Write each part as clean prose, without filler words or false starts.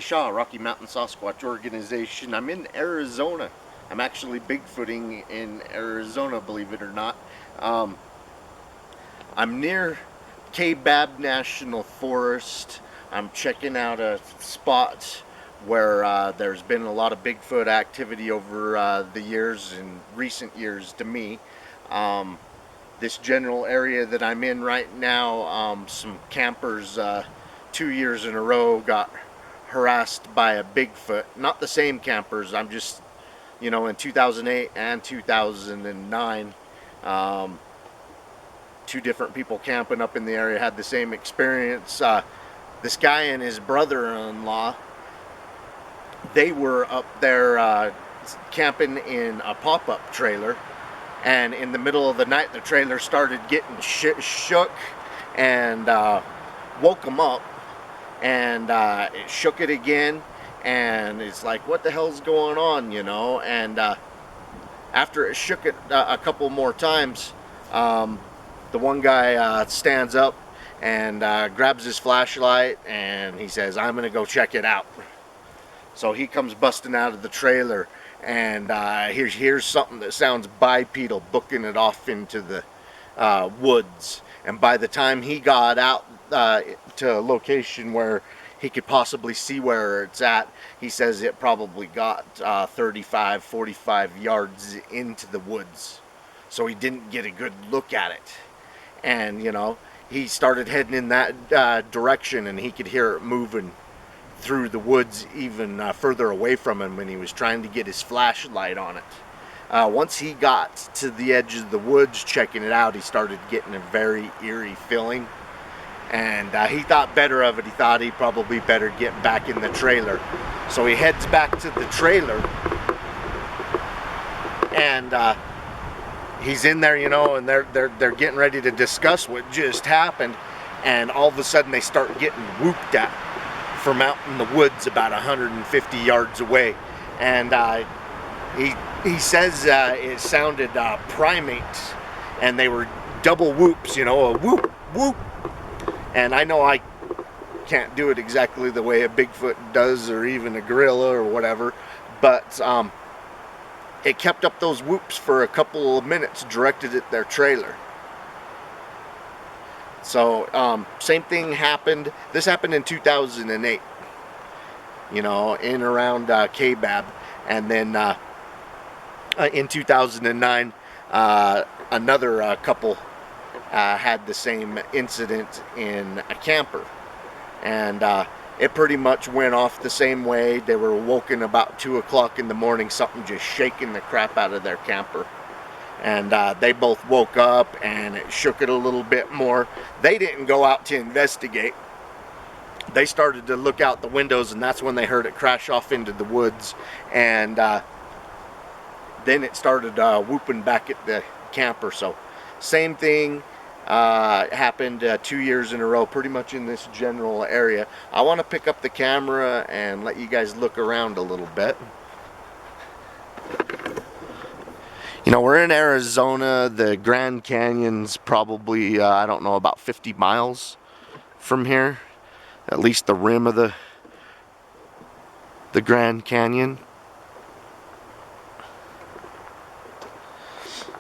Shaw, Rocky Mountain Sasquatch Organization. I'm in Arizona. I'm actually Bigfooting in Arizona, believe it or not. I'm near Kaibab National Forest. I'm checking out a spot where there's been a lot of Bigfoot activity over the years, in recent years to me. This general area that I'm in right now, some campers 2 years in a row got harassed by a Bigfoot. Not the same campers, I'm just, you know, in 2008 and 2009, two different people camping up in the area had the same experience. This guy and his brother-in-law, they were up there camping in a pop-up trailer, and in the middle of the night the trailer started getting shook and woke them up, and it shook it again, and it's like, what the hell's going on, you know? And after it shook it a couple more times, the one guy stands up and grabs his flashlight, and he says, I'm gonna go check it out. So he comes busting out of the trailer, and here's something that sounds bipedal booking it off into the woods. And by the time he got out to a location where he could possibly see where it's at, he says it probably got 35, 45 yards into the woods. So he didn't get a good look at it. And, you know, he started heading in that direction, and he could hear it moving through the woods even further away from him when he was trying to get his flashlight on it. Once he got to the edge of the woods checking it out, he started getting a very eerie feeling, and he thought better of it. He thought he probably better get back in the trailer. So he heads back to the trailer, and he's in there, you know, and they're getting ready to discuss what just happened, and all of a sudden they start getting whooped at from out in the woods about 150 yards away. And he says it sounded primates, and they were double whoops, you know, a whoop, whoop. And I know I can't do it exactly the way a Bigfoot does, or even a gorilla or whatever, but it kept up those whoops for a couple of minutes directed at their trailer. So same thing happened. This happened in 2008, you know, in around Kaibab. And then in 2009, another couple had the same incident in a camper. And it pretty much went off the same way. They were woken about 2 o'clock in the morning, something just shaking the crap out of their camper. And they both woke up, and it shook it a little bit more. They didn't go out to investigate. They started to look out the windows, and that's when they heard it crash off into the woods. And then it started whooping back at the camper. So same thing happened 2 years in a row, pretty much in this general area. I want to pick up the camera and let you guys look around a little bit. You know, we're in Arizona. The Grand Canyon's probably, I don't know, about 50 miles from here. At least the rim of the Grand Canyon.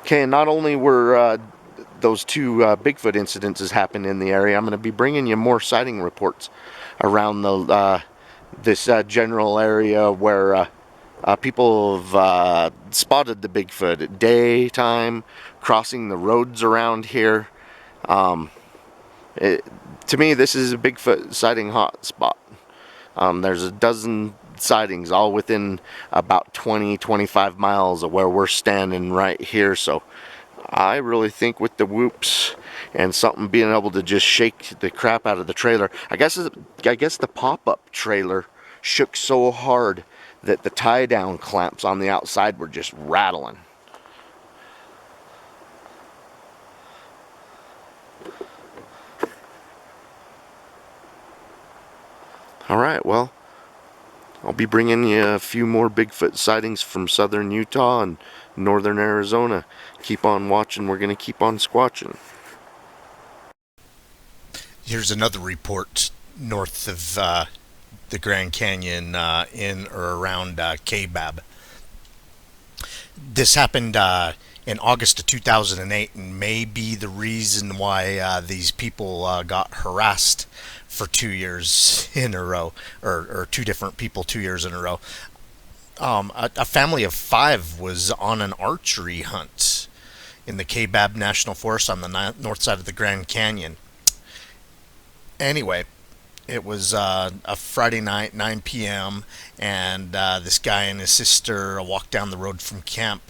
Okay, and not only were those two Bigfoot incidences happened in the area, I'm going to be bringing you more sighting reports around this general area where people have spotted the Bigfoot at daytime, crossing the roads around here. To me, this is a Bigfoot sighting hotspot. There's a dozen sightings all within about 20-25 miles of where we're standing right here. So I really think with the whoops and something being able to just shake the crap out of the trailer, I guess the pop-up trailer shook so hard that the tie-down clamps on the outside were just rattling. Alright, well, I'll be bringing you a few more Bigfoot sightings from southern Utah and northern Arizona. Keep on watching, we're going to keep on squatching. Here's another report north of the Grand Canyon in or around Kaibab. This happened in August of 2008, and may be the reason why these people got harassed for 2 years in a row, or two different people 2 years in a row. A family of five was on an archery hunt in the Kaibab National Forest on the north side of the Grand Canyon. Anyway, it was a Friday night, 9 p.m., and this guy and his sister walked down the road from camp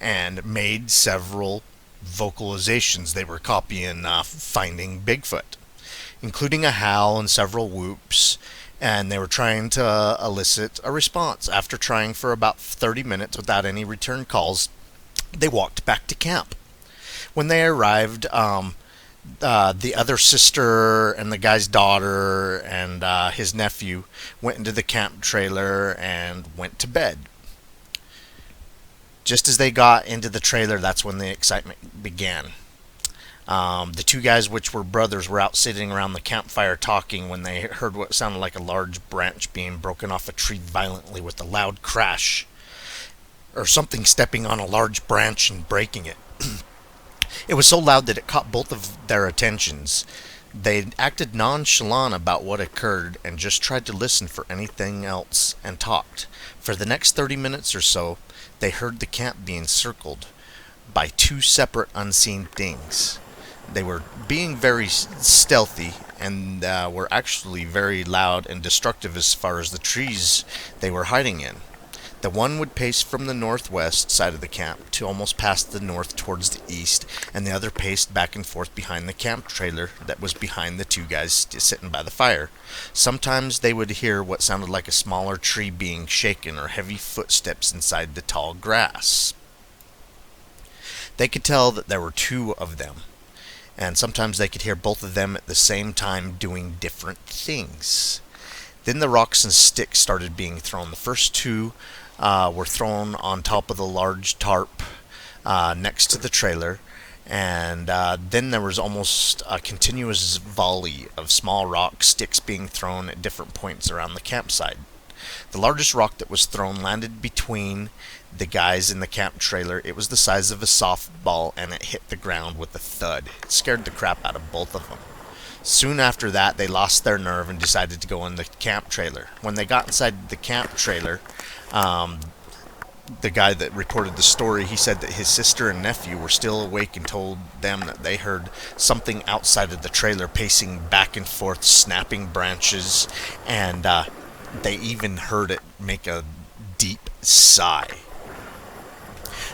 and made several vocalizations. They were copying Finding Bigfoot, including a howl and several whoops, and they were trying to elicit a response. After trying for about 30 minutes without any return calls, they walked back to camp. When they arrived, the other sister and the guy's daughter and his nephew went into the camp trailer and went to bed. Just as they got into the trailer, that's when the excitement began. The two guys, which were brothers, were out sitting around the campfire talking when they heard what sounded like a large branch being broken off a tree violently with a loud crash, or something stepping on a large branch and breaking it. It was so loud that it caught both of their attentions. They acted nonchalant about what occurred and just tried to listen for anything else and talked. For the next 30 minutes or so, they heard the camp being circled by two separate unseen things. They were being very stealthy and were actually very loud and destructive as far as the trees they were hiding in. The one would pace from the northwest side of the camp to almost past the north towards the east, and the other paced back and forth behind the camp trailer that was behind the two guys sitting by the fire. Sometimes they would hear what sounded like a smaller tree being shaken or heavy footsteps inside the tall grass. They could tell that there were two of them, and sometimes they could hear both of them at the same time doing different things. Then the rocks and sticks started being thrown. The first two were thrown on top of the large tarp next to the trailer, and then there was almost a continuous volley of small rock sticks being thrown at different points around the campsite. The largest rock that was thrown landed between the guys in the camp trailer. It was the size of a softball, and it hit the ground with a thud. It scared the crap out of both of them. Soon after that, they lost their nerve and decided to go in the camp trailer. When they got inside the camp trailer, the guy that reported the story, he said that his sister and nephew were still awake and told them that they heard something outside of the trailer pacing back and forth, snapping branches, and they even heard it make a deep sigh.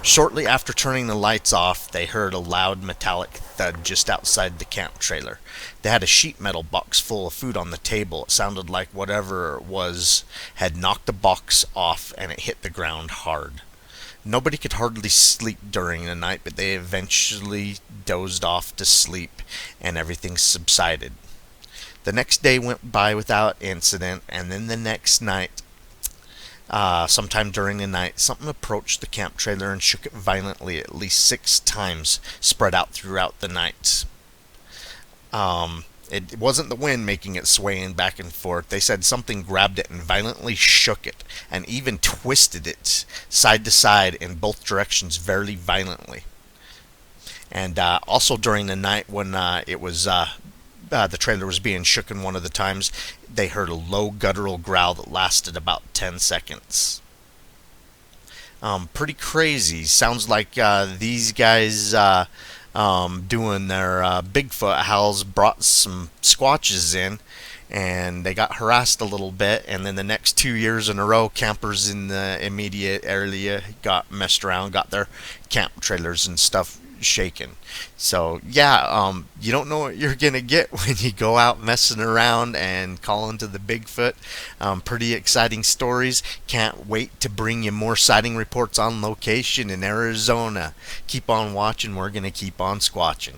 Shortly after turning the lights off, they heard a loud metallic thud just outside the camp trailer. They had a sheet metal box full of food on the table. It sounded like whatever it was had knocked the box off, and it hit the ground hard. Nobody could hardly sleep during the night, but they eventually dozed off to sleep, and everything subsided. The next day went by without incident, and then the next night, sometime during the night, something approached the camp trailer and shook it violently at least 6 times, spread out throughout the night. It wasn't the wind making it swaying back and forth. They said something grabbed it and violently shook it, and even twisted it side to side in both directions very violently. And also during the night when it was the trailer was being shooken one of the times, they heard a low guttural growl that lasted about 10 seconds. Pretty crazy. Sounds like these guys doing their Bigfoot howls brought some Squatches in, and they got harassed a little bit, and then the next 2 years in a row, campers in the immediate area got messed around, got their camp trailers and stuff shaken. So yeah, you don't know what you're gonna get when you go out messing around and calling to the Bigfoot. Pretty exciting stories. Can't wait to bring you more sighting reports on location in Arizona. Keep on watching. We're gonna keep on squatching.